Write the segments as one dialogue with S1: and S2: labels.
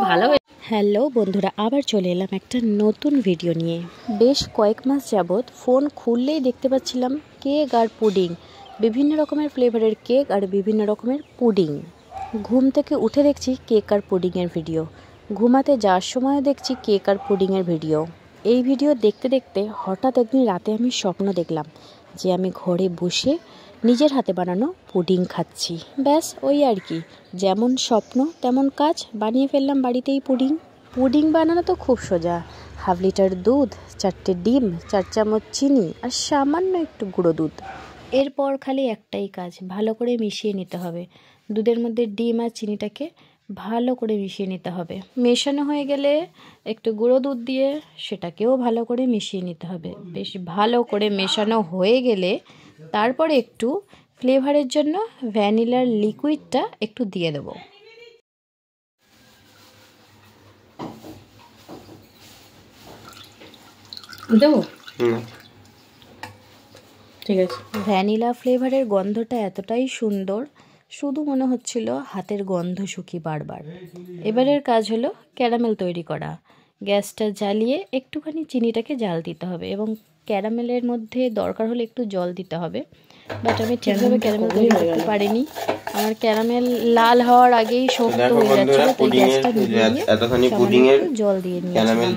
S1: ভালো। হ্যালো বন্ধুরা, আবার চলে এলাম একটা নতুন ভিডিও নিয়ে। বেশ কয়েক মাস যাবৎ ফোন খুললেই দেখতে পাচ্ছিলাম কেক আর পুডিং, বিভিন্ন রকমের ফ্লেভারের কেক আর বিভিন্ন রকমের পুডিং। ঘুম থেকে উঠে দেখছি কেক আর পুডিংয়ের ভিডিও, ঘুমাতে যাওয়ার সময়ও দেখছি কেক আর পুডিংয়ের ভিডিও। এই ভিডিও দেখতে দেখতে হঠাৎ একদিন রাতে আমি স্বপ্ন দেখলাম যে আমি ঘরে বসে নিজের হাতে বানানো পুডিং খাচ্ছি। ব্যাস ওই আর কি, যেমন স্বপ্ন তেমন কাজ, বানিয়ে ফেললাম বাড়িতেই পুডিং। পুডিং বানানো তো খুব সোজা। হাফ লিটার দুধ, 4টে ডিম, 4 চামচ চিনি আর সামান্য একটু গুঁড়ো দুধ। এরপর খালি একটাই কাজ, ভালো করে মিশিয়ে নিতে হবে। দুধের মধ্যে ডিম আর চিনিটাকে ভালো করে মিশিয়ে নিতে হবে। মেশানো হয়ে গেলে একটু গুঁড়ো দুধ দিয়ে সেটাকেও ভালো করে মিশিয়ে নিতে হবে। বেশ ভালো করে মেশানো হয়ে গেলে তারপরে একটু ফ্লেভারের জন্য ভ্যানিলার লিকুইডটা একটু দিয়ে দেবো। দেবো, ঠিক আছে। ভ্যানিলা ফ্লেভারের গন্ধটা এতটাই সুন্দর, শুধু মনে হচ্ছিল হাতের গন্ধ শুকি বারবার। এবারের কাজ হলো ক্যারামেল তৈরি করা। গ্যাসটা জ্বালিয়ে একটুখানি চিনিটাকে জাল দিতে হবে এবং ক্যারামেলের মধ্যে দরকার হলে একটু জল দিতে হবে। বাট আমি ঠিকভাবে ক্যারামেল তৈরি করতে পারিনি, আমার ক্যারামেল লাল হওয়ার আগেই শক্ত হয়ে যাচ্ছিল, তাই গ্যাসটা নিভিয়ে একটু জল দিয়ে নিয়েছিলাম।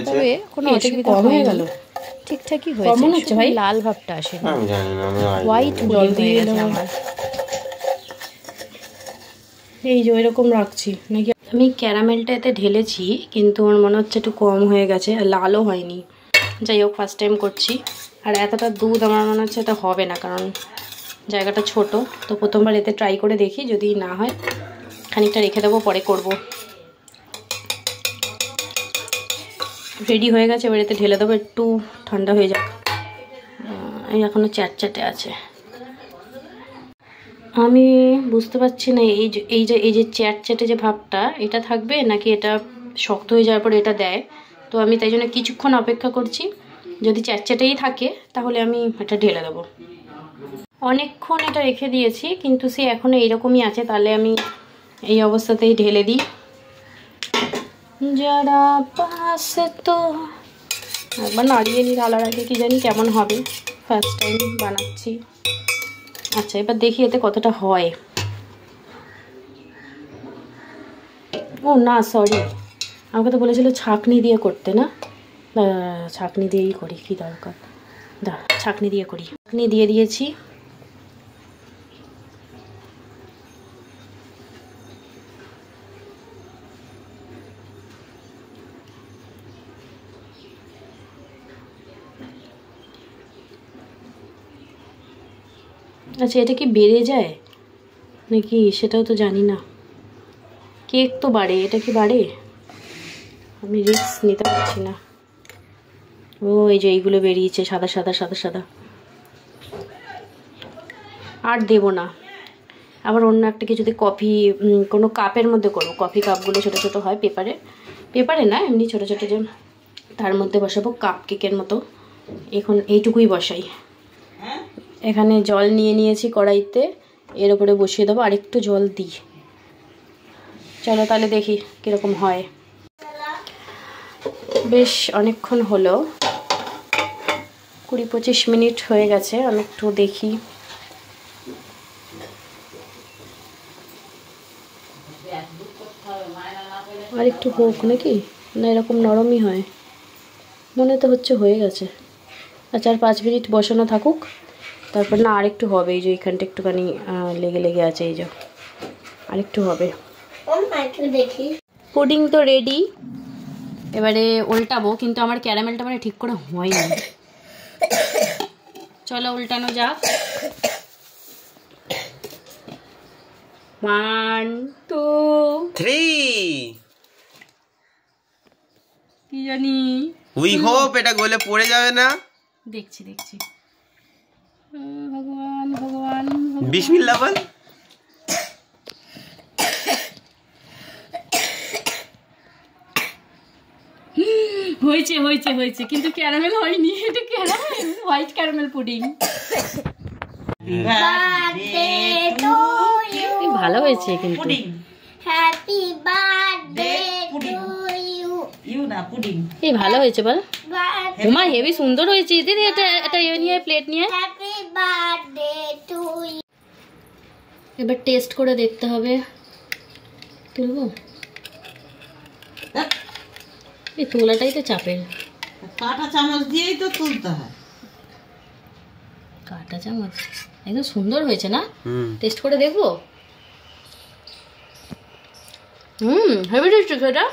S1: তবে কোনো অসুবিধা হয়ে গেল, ঠিকঠাকই হয়েছে, ভাই লাল ভাবটা আসে না, হোয়াইট জল দিয়ে গেছে আমার। এই যে এরকম রাখছি নাকি, আমি ক্যারামেলটা এতে ঢেলেছি কিন্তু আমার মনে হচ্ছে একটু কম হয়ে গেছে, লালও হয়নি। যাই হোক, ফার্স্ট টাইম করছি। আর এতটা দুধ আমার মনে হচ্ছে এটা হবে না, কারণ জায়গাটা ছোট। তো প্রথমবার এতে ট্রাই করে দেখি, যদি না হয় খানিকটা রেখে দেবো, পরে করব। রেডি হয়ে গেছে, এবার এতে ঢেলে দেবো, একটু ঠান্ডা হয়ে যাক। এই এখনও চ্যাটচ্যাটে আছে। আমি বুঝতে পারছি না এই যে চ্যাটচ্যাটে যে ভাবটা, এটা থাকবে নাকি এটা শক্ত হয়ে যাওয়ার পর এটা দেয়। তো আমি তাই জন্য কিছুক্ষণ অপেক্ষা করছি। যদি চ্যাটচ্যাটেই থাকে তাহলে আমি এটা ঢেলে দেবো। অনেকক্ষণ এটা রেখে দিয়েছি কিন্তু সে এখনও এইরকমই আছে, তাহলে আমি এই অবস্থাতেই ঢেলে দিই। যারা পাস তো একবার নাড়িয়ে নিই, ঢালার আগে কি জানি কেমন হবে, ফার্স্ট টাইম বানাচ্ছি। আচ্ছা, এবার দেখি এতে কতটা হয়। ও না, সরি, আমাকে তো বলেছিল ছাঁকনি দিয়ে করতে, না ছাঁকনি দিয়েই করি, কি দরকার, ছাঁকনি দিয়ে করি। ছাঁকনি দিয়ে দিয়েছি। আচ্ছা, এটা কি বেড়ে যায় নাকি সেটাও তো জানি না। কেক তো বাড়ে, এটা কি বাড়ে? আমি রিস্ক নিতে পারছি না। ও এই যে এইগুলো বেরিয়েছে, সাদা সাদা সাদা সাদা। আর দেবো না, আবার অন্য একটা কিছুতে কফি, কোনো কাপের মধ্যে করবো। কফি কাপগুলো ছোটো ছোটো হয়, পেপারে না, এমনি ছোটো ছোটো, যে তার মধ্যে বসাবো কাপ কেকের মতো। এখন এইটুকুই বসাই। এখানে জল নিয়ে নিয়েছি কড়াইতে, এর উপরে বসিয়ে দেবো, আর একটু জল দিই। চলো তাহলে দেখি কীরকম হয়। বেশ অনেকক্ষণ হলো, 20-25 মিনিট হয়ে গেছে। আমি একটু দেখি। আর একটু হোক নাকি, না এরকম নরমই হয়, মনে তো হচ্ছে হয়ে গেছে। আচ্ছা, আর 5 মিনিট বসানো থাকুক, তারপর না আরেকটু হবে। এই যে এখানটা একটুখানি লেগে লেগে আছে, এই যে আরেকটু হবে। পুডিং তো রেডি, এবারে উল্টাবো, কিন্তু আমার ক্যারামেলটা মানে ঠিক করে হয়নি। চলো উল্টানো যাক। 1 2 3 কি জানি,
S2: উই হোপ এটা গলে পড়ে যাবে না।
S1: দেখছি ভগবান ভগবান,
S2: বিসমিল্লাহ বল।
S1: হয়েছে হয়েছে হয়েছে, কিন্তু ক্যারামেল হয়নি। এটা ক্যারামেল, হোয়াইট ক্যারামেল পুডিং। ভালো হয়েছে কিন্তু
S3: pudding
S4: happy birthday to you
S3: you না পুডিং
S1: এই ভালো হয়েছে বল ওমা হেভি সুন্দর হয়েছে দিদি এটা এটা নিয়ে প্লেট নিয়ে
S4: হ্যাপি বার্থডে টু ইউ
S1: এবার টেস্ট করে দেখতে হবে তুলবো এই তোলাটাই তো চাপের
S3: কাঁটা চামচ দিয়েই তো তুলতে হয়
S1: কাঁটা চামচ একদম সুন্দর হয়েছে না
S2: হুম
S1: টেস্ট করে দেখবো হেভি টেস্টি এটা